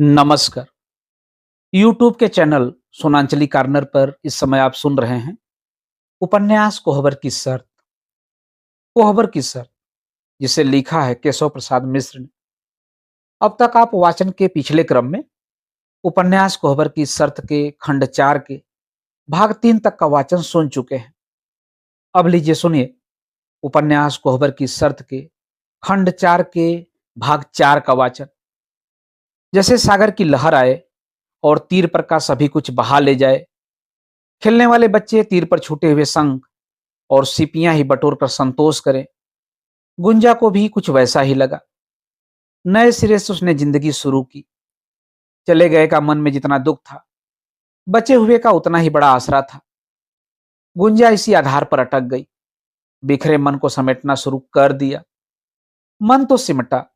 नमस्कार। यूट्यूब के channel सोनांचली corner पर इस समय आप सुन रहे हैं उपन्यास कोहबर की शर्त। कोहबर की शर्त जिसे लिखा है केशव प्रसाद मिश्र ने। अब तक आप वाचन के पिछले क्रम में उपन्यास कोहबर की शर्त के खंड 4 के भाग 3 तक का वाचन सुन चुके हैं। अब लीजिए सुनिए उपन्यास कोहबर की शर्त के खंड 4 के भाग 4 का वाचन। जैसे सागर की लहर आए और तीर पर का सभी कुछ बहा ले जाए, खेलने वाले बच्चे तीर पर छूटे हुए संग और सीपियां ही बटोर कर संतोष करें। गुंजा को भी कुछ वैसा ही लगा। नए सिरे से उसने जिंदगी शुरू की। चले गए का मन में जितना दुख था, बचे हुए का उतना ही बड़ा आसरा था। गुंजा इसी आधार पर अटक गई। बिखरे मन को समेटना शुरू कर दिया। मन तो सिमटा,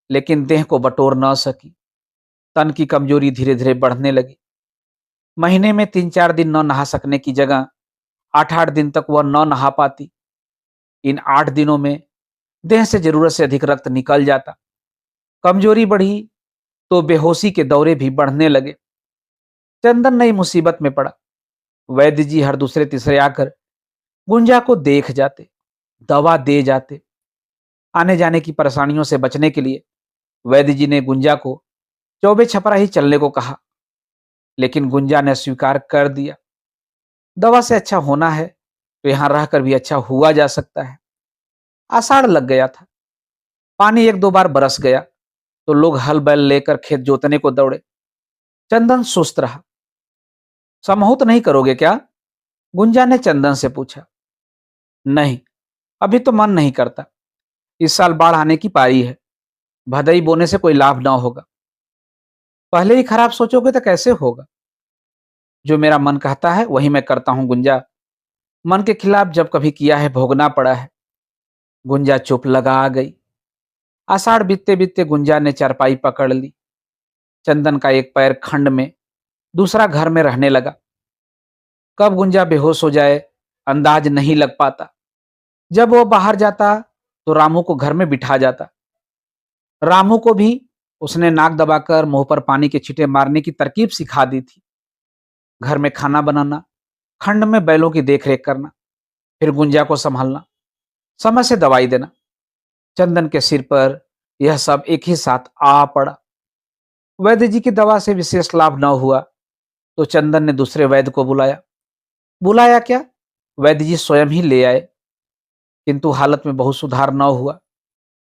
लेकिन देह को बटोर न सकी। तन की कमजोरी धीरे धीरे बढ़ने लगी। महीने में 3-4 दिन न नहा सकने की जगह 8-8 दिन तक वह न नहा पाती। इन 8 दिनों में देह से जरूरत से अधिक रक्त निकल जाता। कमजोरी बढ़ी तो बेहोशी के दौरे भी बढ़ने लगे। चंदन नई मुसीबत में पड़ा। वैद्य जी हर दूसरे तीसरे आकर गुंजा को देख जाते, दवा दे जाते। आने जाने की परेशानियों से बचने के लिए वैद्य जी ने गुंजा को चौबे छपरा ही चलने को कहा, लेकिन गुंजा ने स्वीकार कर दिया। दवा से अच्छा होना है तो यहां रहकर भी अच्छा हुआ जा सकता है। आषाढ़ लग गया था। पानी 1-2 बार बरस गया तो लोग हल बैल लेकर खेत जोतने को दौड़े। चंदन सुस्त रहा। समहूत नहीं करोगे क्या? गुंजा ने चंदन से पूछा। नहीं, अभी तो मन नहीं करता। इस साल बाढ़ आने की पारी है। भदई बोने से कोई लाभ ना होगा। पहले ही खराब सोचोगे तो कैसे होगा? जो मेरा मन कहता है वही मैं करता हूं गुंजा। मन के खिलाफ जब कभी किया है भोगना पड़ा है। गुंजा चुप लगा आ गई। आषाढ़ बीतते बीतते गुंजा ने चारपाई पकड़ ली। चंदन का एक पैर खंड में, दूसरा घर में रहने लगा। कब गुंजा बेहोश हो जाए अंदाज नहीं लग पाता। जब वो बाहर जाता तो रामू को घर में बिठा जाता। रामू को भी उसने नाक दबाकर मुंह पर पानी के छींटे मारने की तरकीब सिखा दी थी। घर में खाना बनाना, खंड में बैलों की देखरेख करना, फिर गुंजा को संभालना, समय से दवाई देना। चंदन के सिर पर यह सब एक ही साथ आ पड़ा। वैद्य जी की दवा से विशेष लाभ न हुआ तो चंदन ने दूसरे वैद्य को बुलाया। बुलाया क्या, वैद्य जी स्वयं ही ले आए। किंतु हालत में बहुत सुधार न हुआ।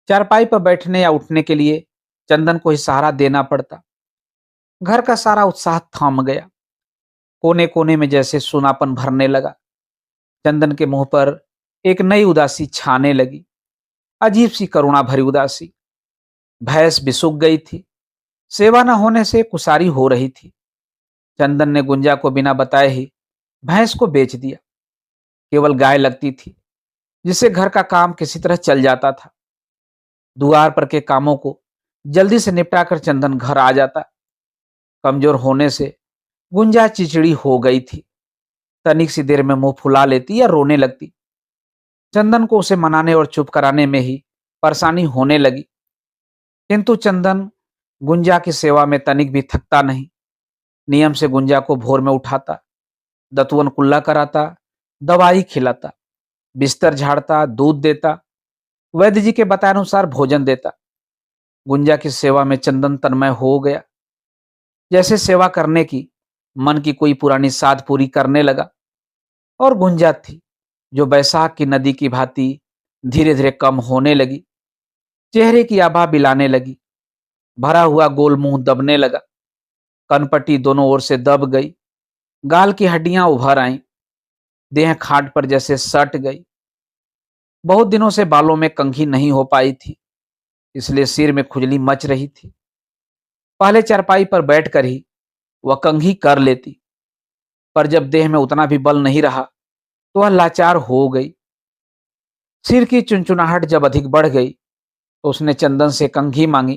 चारपाई पर बैठने या उठने के लिए चंदन को ही सहारा देना पड़ता। घर का सारा उत्साह थम गया। कोने कोने में जैसे सूनापन भरने लगा। चंदन के मुंह पर एक नई उदासी छाने लगी, अजीब सी करुणा भरी उदासी। भैंस भी सूख गई थी। सेवा न होने से कुसारी हो रही थी। चंदन ने गुंजा को बिना बताए ही भैंस को बेच दिया। केवल गाय लगती थी, जिससे घर का काम किसी तरह चल जाता था। द्वार पर के कामों को जल्दी से निपटाकर चंदन घर आ जाता। कमजोर होने से गुंजा चिचड़ी हो गई थी। तनिक सी देर में मुंह फुला लेती या रोने लगती। चंदन को उसे मनाने और चुप कराने में ही परेशानी होने लगी। किंतु चंदन गुंजा की सेवा में तनिक भी थकता नहीं। नियम से गुंजा को भोर में उठाता, दतुअन कुल्ला कराता, दवाई खिलाता, बिस्तर झाड़ता, दूध देता, वैद्य जी के बताए अनुसार भोजन देता। गुंजा की सेवा में चंदन तन्मय हो गया। जैसे सेवा करने की मन की कोई पुरानी साध पूरी करने लगा। और गुंजा थी जो बैसाख की नदी की भांति धीरे धीरे कम होने लगी। चेहरे की आभा बिलाने लगी। भरा हुआ गोल मुंह दबने लगा। कनपट्टी दोनों ओर से दब गई। गाल की हड्डियां उभर आईं। देह खाट पर जैसे सट गई। बहुत दिनों से बालों में कंघी नहीं हो पाई थी, इसलिए सिर में खुजली मच रही थी। पहले चारपाई पर बैठकर ही वह कंघी कर लेती, पर जब देह में उतना भी बल नहीं रहा तो वह लाचार हो गई। सिर की चुनचुनाहट जब अधिक बढ़ गई तो उसने चंदन से कंघी मांगी।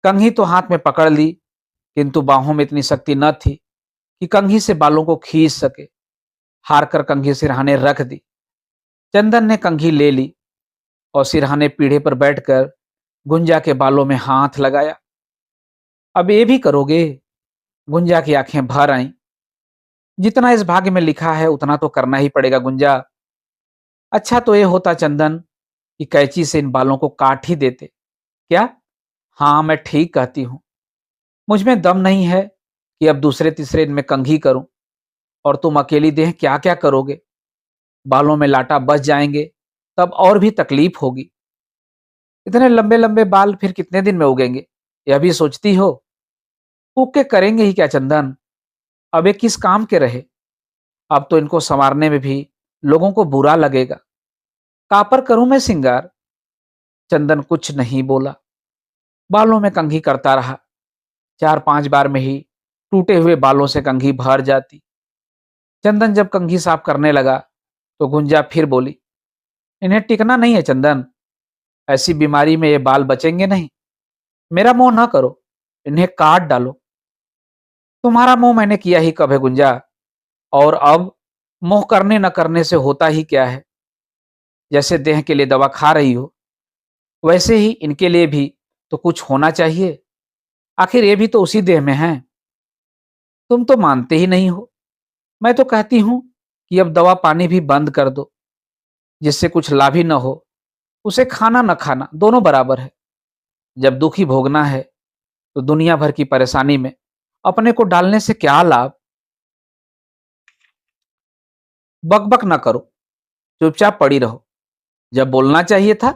कंघी तो हाथ में पकड़ ली, किंतु बाहों में इतनी शक्ति न थी कि कंघी से बालों को खींच सके। हार कर कंघी सिरहाने रख दी। चंदन ने कंघी ले ली और सिरहाने पीढ़े पर बैठकर गुंजा के बालों में हाथ लगाया। अब ये भी करोगे? गुंजा की आंखें भर आईं। जितना इस भाग्य में लिखा है उतना तो करना ही पड़ेगा गुंजा। अच्छा तो ये होता चंदन कि कैंची से इन बालों को काट ही देते। क्या? हाँ, मैं ठीक कहती हूँ। मुझ में दम नहीं है कि अब दूसरे तीसरे इनमें कंघी करूं। और तुम अकेली देह क्या क्या करोगे? बालों में लाटा बच जाएंगे, तब और भी तकलीफ होगी। इतने लंबे लंबे बाल फिर कितने दिन में उगेंगे, यह भी सोचती हो? फूक के करेंगे ही क्या चंदन? अब ये किस काम के रहे? अब तो इनको संवारने में भी लोगों को बुरा लगेगा। कापर करूं मैं सिंगार? चंदन कुछ नहीं बोला, बालों में कंघी करता रहा। 4-5 बार में ही टूटे हुए बालों से कंघी भर जाती। चंदन जब कंघी साफ करने लगा तो गुंजा फिर बोली, इन्हें टिकना नहीं है चंदन। ऐसी बीमारी में ये बाल बचेंगे नहीं। मेरा मोह न करो, इन्हें काट डालो। तुम्हारा मोह मैंने किया ही कब है गुंजा? और अब मोह करने न करने से होता ही क्या है? जैसे देह के लिए दवा खा रही हो, वैसे ही इनके लिए भी तो कुछ होना चाहिए। आखिर ये भी तो उसी देह में है। तुम तो मानते ही नहीं हो। मैं तो कहती हूं कि अब दवा पानी भी बंद कर दो। जिससे कुछ लाभ ही न हो, उसे खाना न खाना दोनों बराबर है। जब दुख ही भोगना है तो दुनिया भर की परेशानी में अपने को डालने से क्या लाभ? बकबक न करो, चुपचाप पड़ी रहो। जब बोलना चाहिए था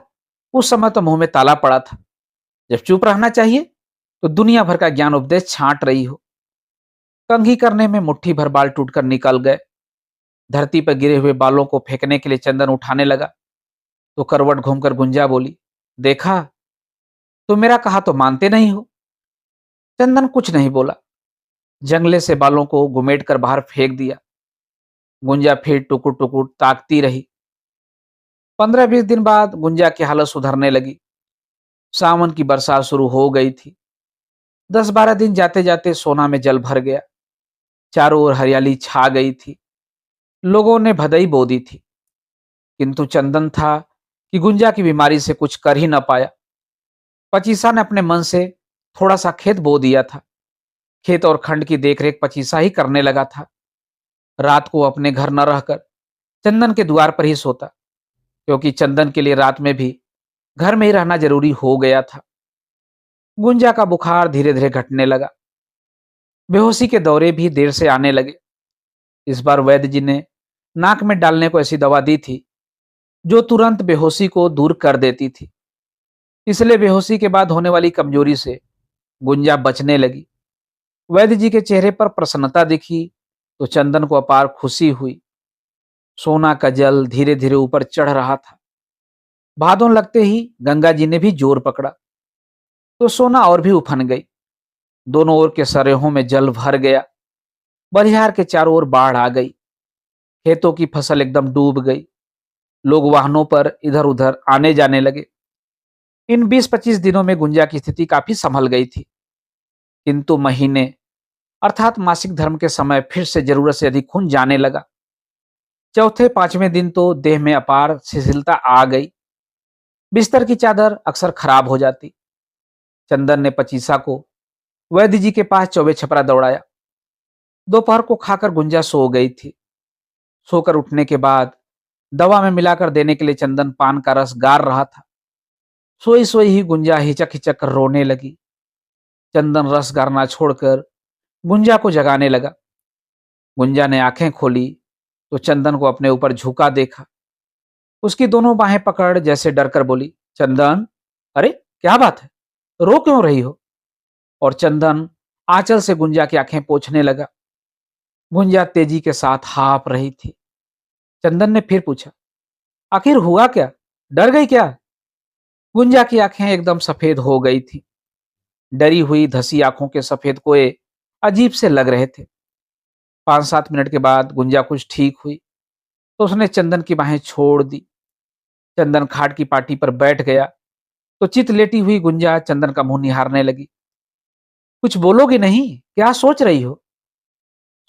उस समय तो मुंह में ताला पड़ा था। जब चुप रहना चाहिए तो दुनिया भर का ज्ञान उपदेश छांट रही हो। कंघी करने में मुट्ठी भर बाल टूटकर निकल गए। धरती पर गिरे हुए बालों को फेंकने के लिए चंदन उठाने लगा तो करवट घूमकर गुंजा बोली, देखा, तुम मेरा कहा तो मानते नहीं हो। चंदन कुछ नहीं बोला, जंगले से बालों को घुमेट कर बाहर फेंक दिया। गुंजा फिर टुकुर टुकुर ताकती रही। 15-20 दिन बाद गुंजा की हालत सुधरने लगी। सावन की बरसात शुरू हो गई थी। 10-12 दिन जाते जाते सोना में जल भर गया। चारों ओर हरियाली छा गई थी। लोगों ने भदई बो दी थी, किंतु चंदन था कि गुंजा की बीमारी से कुछ कर ही न पाया। पचीसा ने अपने मन से थोड़ा सा खेत बो दिया था। खेत और खंड की देखरेख पचीसा ही करने लगा था। रात को अपने घर न रहकर चंदन के द्वार पर ही सोता, क्योंकि चंदन के लिए रात में भी घर में ही रहना जरूरी हो गया था। गुंजा का बुखार धीरे धीरे घटने लगा। बेहोशी के दौरे भी देर से आने लगे। इस बार वैद्य जी ने नाक में डालने को ऐसी दवा दी थी जो तुरंत बेहोशी को दूर कर देती थी। इसलिए बेहोशी के बाद होने वाली कमजोरी से गुंजा बचने लगी। वैद्य जी के चेहरे पर प्रसन्नता दिखी तो चंदन को अपार खुशी हुई। सोना का जल धीरे धीरे ऊपर चढ़ रहा था। भादों लगते ही गंगा जी ने भी जोर पकड़ा तो सोना और भी उफन गई। दोनों ओर के सरेहों में जल भर गया। बलिहार के चारों ओर बाढ़ आ गई। खेतों की फसल एकदम डूब गई। लोग वाहनों पर इधर उधर आने जाने लगे। इन 20-25 दिनों में गुंजा की स्थिति काफी संभल गई थी, किंतु महीने अर्थात मासिक धर्म के समय फिर से जरूरत से अधिक खून जाने लगा। चौथे पांचवें दिन तो देह में अपार शिथिलता आ गई। बिस्तर की चादर अक्सर खराब हो जाती। चंदन ने पचीसा को वैद्य जी के पास चौबे छपरा दौड़ाया। दोपहर को खाकर गुंजा सो गई थी। सोकर उठने के बाद दवा में मिलाकर देने के लिए चंदन पान का रस गार रहा था। सोई सोई ही गुंजा हिचक हिचक कर रोने लगी। चंदन रस गारना छोड़कर गुंजा को जगाने लगा। गुंजा ने आंखें खोली तो चंदन को अपने ऊपर झुका देखा। उसकी दोनों बाहें पकड़ जैसे डरकर बोली, चंदन, अरे क्या बात है, रो क्यों रही हो? और चंदन आंचल से गुंजा की आंखें पोंछने लगा। गुंजा तेजी के साथ हाँफ रही थी। चंदन ने फिर पूछा, आखिर हुआ क्या? डर गई क्या? गुंजा की आंखें एकदम सफेद हो गई थी। डरी हुई धसी आंखों के सफेद कोए अजीब से लग रहे थे। 5-7 मिनट के बाद गुंजा कुछ ठीक हुई तो उसने चंदन की बाहें छोड़ दी। चंदन खाट की पाटी पर बैठ गया तो चित लेटी हुई गुंजा चंदन का मुंह निहारने लगी। कुछ बोलोगी नहीं? क्या सोच रही हो?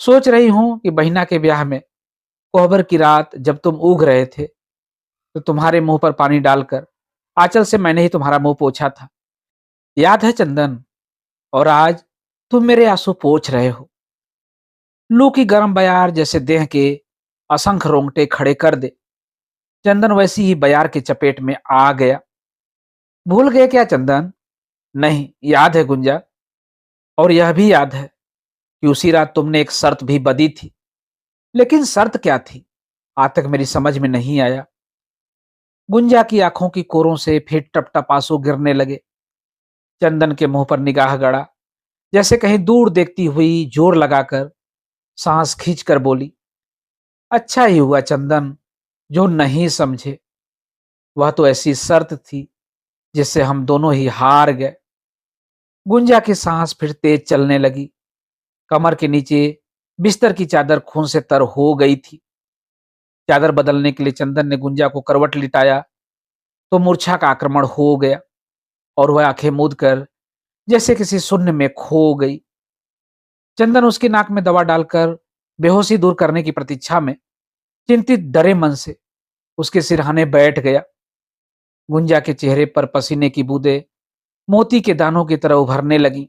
सोच रही हूं कि बहिना के ब्याह में कोहबर की रात जब तुम ऊग रहे थे तो तुम्हारे मुंह पर पानी डालकर आंचल से मैंने ही तुम्हारा मुंह पोंछा था। याद है चंदन? और आज तुम मेरे आंसू पोंछ रहे हो। लू की गर्म बयार जैसे देह के असंख्य रोंगटे खड़े कर दे। चंदन वैसी ही बयार की चपेट में आ गया। भूल गए क्या चंदन? नहीं, याद है गुंजा। और यह भी याद है कि उसी रात तुमने एक शर्त भी बदी थी। लेकिन शर्त क्या थी? आज तक मेरी समझ में नहीं आया। गुंजा की आंखों की कोरों से फिर टप टप आंसू गिरने लगे। चंदन के मुंह पर निगाह गड़ा, जैसे कहीं दूर देखती हुई जोर लगाकर सांस खींचकर बोली, अच्छा ही हुआ चंदन जो नहीं समझे। वह तो ऐसी शर्त थी जिससे हम दोनों ही हार गए। गुंजा की सांस फिर तेज चलने लगी। कमर के नीचे बिस्तर की चादर खून से तर हो गई थी। चादर बदलने के लिए चंदन ने गुंजा को करवट लिटाया तो मूर्छा का आक्रमण हो गया और वह आंखें मूंद कर जैसे किसी शून्य में खो गई। चंदन उसकी नाक में दवा डालकर बेहोशी दूर करने की प्रतीक्षा में चिंतित डरे मन से उसके सिरहाने बैठ गया। गुंजा के चेहरे पर पसीने की बूंदें मोती के दानों की तरह उभरने लगी।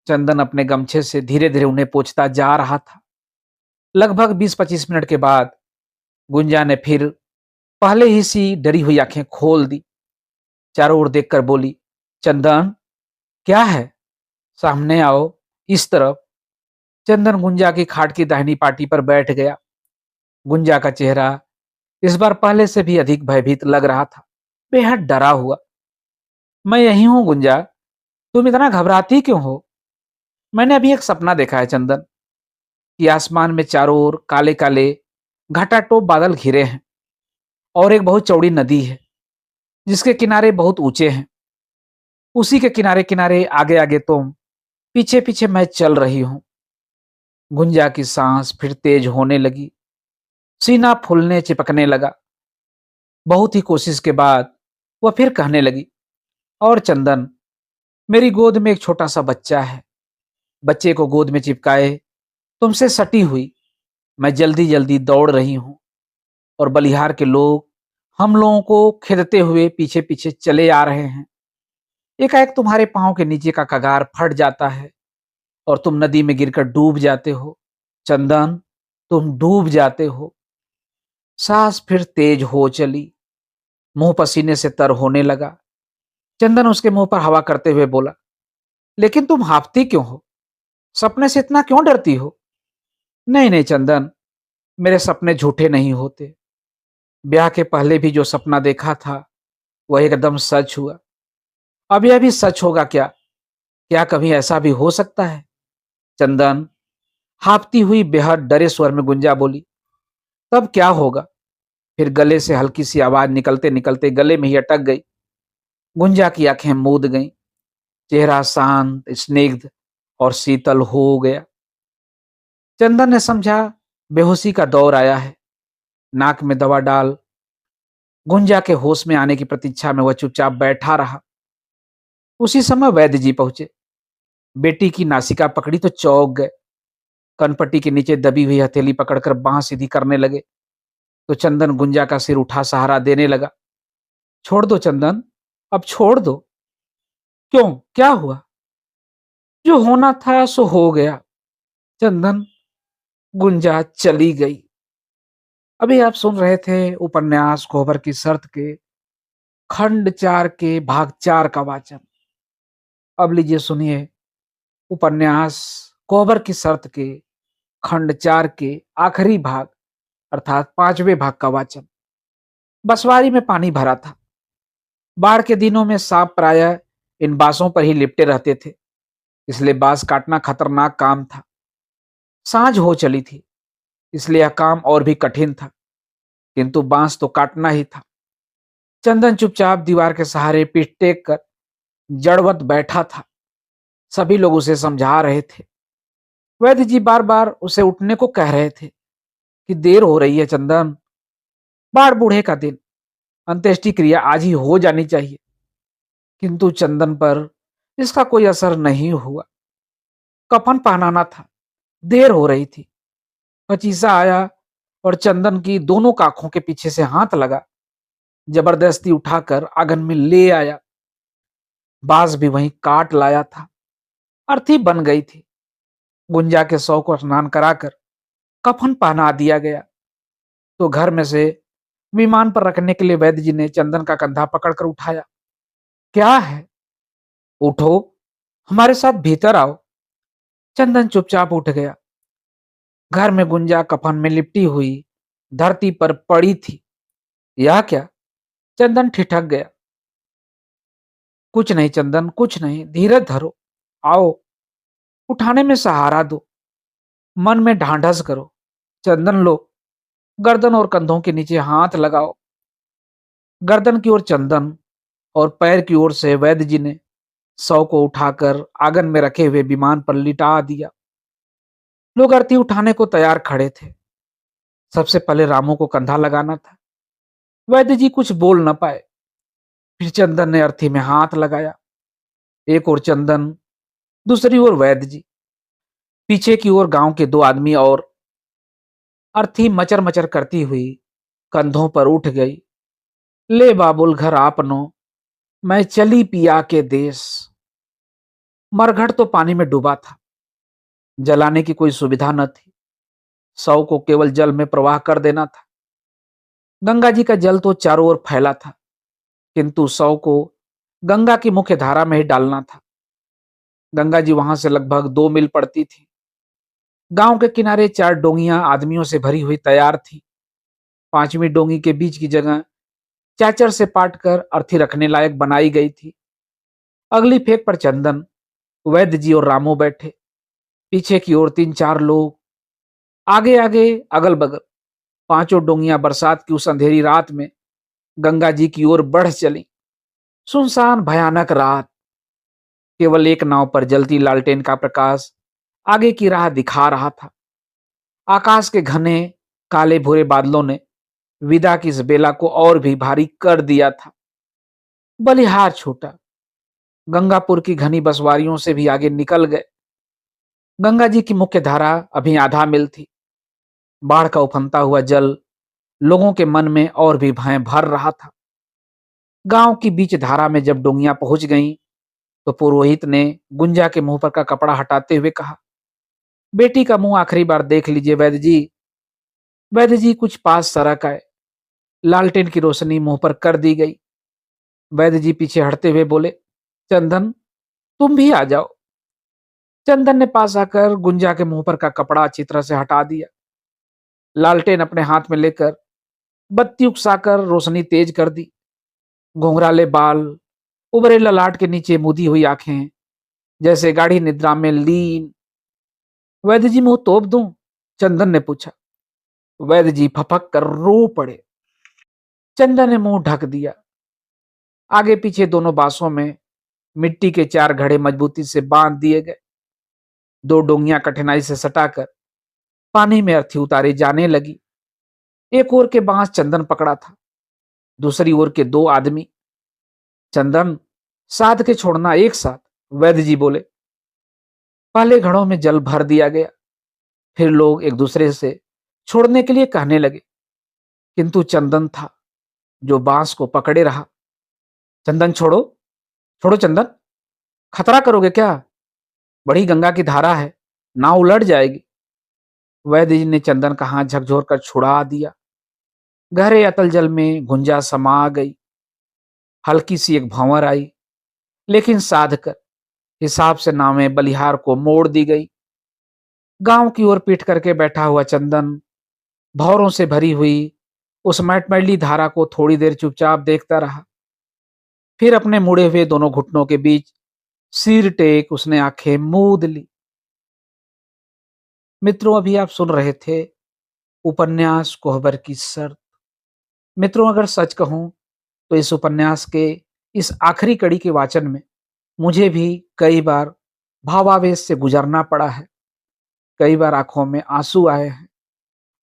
चंदन अपने गमछे से धीरे धीरे उन्हें पोंछता जा रहा था। लगभग 20-25 मिनट के बाद गुंजा ने फिर पहले ही सी डरी हुई आंखें खोल दी। चारों ओर देखकर बोली, चंदन क्या है? सामने आओ, इस तरफ। चंदन गुंजा की खाट की दाहिनी पार्टी पर बैठ गया। गुंजा का चेहरा इस बार पहले से भी अधिक भयभीत लग रहा था, बेहद डरा हुआ। मैं यही हूं गुंजा, तुम इतना घबराती क्यों हो? मैंने अभी एक सपना देखा है चंदन, कि आसमान में चारों ओर काले काले घटाटोप बादल घिरे हैं और एक बहुत चौड़ी नदी है जिसके किनारे बहुत ऊंचे हैं। उसी के किनारे किनारे आगे आगे तुम, पीछे पीछे मैं चल रही हूं। गुंजा की सांस फिर तेज होने लगी। सीना फूलने चिपकने लगा। बहुत ही कोशिश के बाद वह फिर कहने लगी, और चंदन, मेरी गोद में एक छोटा सा बच्चा है। बच्चे को गोद में चिपकाए तुमसे सटी हुई मैं जल्दी जल्दी दौड़ रही हूं और बलिहार के लोग हम लोगों को खेदते हुए पीछे पीछे चले आ रहे हैं। एकाएक तुम्हारे पांव के नीचे का कगार फट जाता है और तुम नदी में गिरकर डूब जाते हो। चंदन, तुम डूब जाते हो। सांस फिर तेज हो चली। मुंह पसीने से तर होने लगा। चंदन उसके मुंह पर हवा करते हुए बोला, लेकिन तुम हाफती क्यों हो? सपने से इतना क्यों डरती हो? नहीं नहीं चंदन, मेरे सपने झूठे नहीं होते। ब्याह के पहले भी जो सपना देखा था वह एकदम सच हुआ। अब यह भी सच होगा क्या? क्या कभी ऐसा भी हो सकता है? चंदन, हाफती हुई बेहद डरे स्वर में गुंजा बोली, तब क्या होगा? फिर गले से हल्की सी आवाज निकलते निकलते गले में ही अटक गई। गुंजा की आंखें मूंद गईं। चेहरा शांत, स्निग्ध और शीतल हो गया। चंदन ने समझा बेहोशी का दौर आया है। नाक में दवा डाल गुंजा के होश में आने की प्रतीक्षा में वह चुपचाप बैठा रहा। उसी समय वैद्य जी पहुंचे। बेटी की नासिका पकड़ी तो चौंक गए। कनपट्टी के नीचे दबी हुई हथेली पकड़कर बांह सीधी करने लगे तो चंदन गुंजा का सिर उठा सहारा देने लगा। छोड़ दो चंदन, अब छोड़ दो। क्यों, क्या हुआ? जो होना था सो हो गया चंदन। गुंजा चली गई। अभी आप सुन रहे थे उपन्यास कोहबर की शर्त के खंड 4 के भाग 4 का वाचन। अब लीजिए सुनिए उपन्यास कोहबर की शर्त के खंड 4 के आखिरी भाग अर्थात 5वें भाग का वाचन। बसवारी में पानी भरा था। बाढ़ के दिनों में सांप प्रायः इन बांसों पर ही लिपटे रहते थे, इसलिए बांस काटना खतरनाक काम था। सांझ हो चली थी, इसलिए यह काम और भी कठिन था, किंतु बांस तो काटना ही था। चंदन चुपचाप दीवार के सहारे पीठ टेक कर जड़वत बैठा था। सभी लोग उसे समझा रहे थे। वैद्य जी बार बार उसे उठने को कह रहे थे कि देर हो रही है चंदन, बाढ़ बूढ़े का दिन, अंत्येष्टि क्रिया आज ही हो जानी चाहिए। किंतु चंदन पर इसका कोई असर नहीं हुआ। कफन पहनाना था, देर हो रही थी। पचीसा आया और चंदन की दोनों काखों के पीछे से हाथ लगा, जबरदस्ती उठाकर आंगन में ले आया। बांस भी वहीं काट लाया था। अर्थी बन गई थी। गुंजा के शव को स्नान कराकर कफन पहना दिया गया तो घर में से विमान पर रखने के लिए वैद्य जी ने चंदन का कंधा पकड़कर उठाया। क्या है? उठो, हमारे साथ भीतर आओ। चंदन चुपचाप उठ गया। घर में गुंजा कफन में लिपटी हुई धरती पर पड़ी थी। यह क्या? चंदन ठिठक गया। कुछ नहीं चंदन, कुछ नहीं, धीरज धरो। आओ, उठाने में सहारा दो, मन में ढांढस करो। चंदन लो, गर्दन और कंधों के नीचे हाथ लगाओ। गर्दन की ओर चंदन और पैर की ओर से वैद्य जी ने शव को उठाकर आंगन में रखे हुए विमान पर लिटा दिया। लोग अर्थी उठाने को तैयार खड़े थे। सबसे पहले रामू को कंधा लगाना था। वैद्य जी कुछ बोल न पाए। फिर चंदन ने अर्थी में हाथ लगाया। एक ओर चंदन, दूसरी ओर वैद्य जी। पीछे की ओर गांव के दो आदमी और अर्थी मचर मचर करती हुई कंधों पर उठ गई। ले बाबुल घर आपनो, मैं चली पिया के देश। मरघट तो पानी में डूबा था। जलाने की कोई सुविधा न थी। शव को केवल जल में प्रवाह कर देना था। गंगा जी का जल तो चारों ओर फैला था, किंतु शव को गंगा की मुख्य धारा में ही डालना था। गंगा जी वहां से लगभग 2 मील पड़ती थी। गांव के किनारे 4 डोंगियां आदमियों से भरी हुई तैयार थी। 5वीं डोंगी के बीच की जगह चाचर से पाट कर अर्थी रखने लायक बनाई गई थी। अगली फेंक पर चंदन, वैद्य जी और रामू बैठे। पीछे की ओर 3-4 लोग, आगे आगे अगल बगल। पांचों डोंगियां बरसात की उस अंधेरी रात में गंगा जी की ओर बढ़ चली। सुनसान भयानक रात। केवल एक नाव पर जलती लालटेन का प्रकाश आगे की राह दिखा रहा था। आकाश के घने काले भूरे बादलों ने विदा की इस बेला को और भी भारी कर दिया था। बलिहार छूटा। गंगापुर की घनी बसवारियों से भी आगे निकल गए। गंगा जी की मुख्य धारा अभी आधा मील थी। बाढ़ का उफनता हुआ जल लोगों के मन में और भी भय भर रहा था। गांव की बीच धारा में जब डोंगियां पहुंच गईं, तो पुरोहित ने गुंजा के मुंह पर का कपड़ा हटाते हुए कहा, बेटी का मुंह आखिरी बार देख लीजिए वैद्य जी। वैद्य जी कुछ पास सरक आए। लालटेन की रोशनी मुंह पर कर दी गई। वैद्य जी पीछे हटते हुए बोले, चंदन, तुम भी आ जाओ। चंदन ने पास आकर गुंजा के मुंह पर का कपड़ा अच्छी तरह से हटा दिया। लालटेन अपने हाथ में लेकर बत्ती उकसाकर रोशनी तेज कर दी। घुंघराले बाल, उबरे ललाट के नीचे मुदी हुई आंखें, जैसे गाढ़ी निद्रा में लीन। वैद्य जी मुंह तोप दूं? चंदन ने पूछा। वैद्य जी फपक कर रो पड़े। चंदन ने मुंह ढक दिया। आगे पीछे दोनों बांसों में मिट्टी के 4 घड़े मजबूती से बांध दिए गए। 2 डोंगियां कठिनाई से सटाकर पानी में अर्थी उतारी जाने लगी। एक ओर के बांस चंदन पकड़ा था, दूसरी ओर के 2 आदमी। चंदन, साध के छोड़ना एक साथ, वैद्य जी बोले। पहले घड़ों में जल भर दिया गया। फिर लोग एक दूसरे से छोड़ने के लिए कहने लगे, किंतु चंदन था जो बांस को पकड़े रहा। चंदन छोड़ो, छोड़ो चंदन, खतरा करोगे क्या? बड़ी गंगा की धारा है, नाव उलट जाएगी। वैद्य जी ने चंदन का हाथ झकझोर कर छुड़ा दिया। गहरे अतल जल में गुंजा समा गई। हल्की सी एक भंवर आई, लेकिन साध कर हिसाब से नावें बलिहार को मोड़ दी गई। गांव की ओर पीठ करके बैठा हुआ चंदन भौरों से भरी हुई उस मटमैली धारा को थोड़ी देर चुपचाप देखता रहा। फिर अपने मुड़े हुए दोनों घुटनों के बीच सिर टेक उसने आंखें मूंद ली। मित्रों, अभी आप सुन रहे थे उपन्यास कोहबर की शर्त। मित्रों, अगर सच कहूं तो इस उपन्यास के इस आखिरी कड़ी के वाचन में मुझे भी कई बार भावावेश से गुजरना पड़ा है। कई बार आंखों में आंसू आए हैं।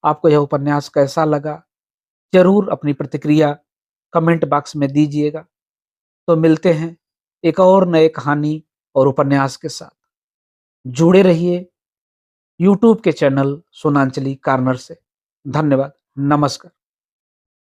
आपको यह उपन्यास कैसा लगा? जरूर अपनी प्रतिक्रिया कमेंट बॉक्स में दीजिएगा। तो मिलते हैं एक और नए कहानी और उपन्यास के साथ। जुड़े रहिए यूट्यूब के चैनल सोनांचली कार्नर से। धन्यवाद। नमस्कार।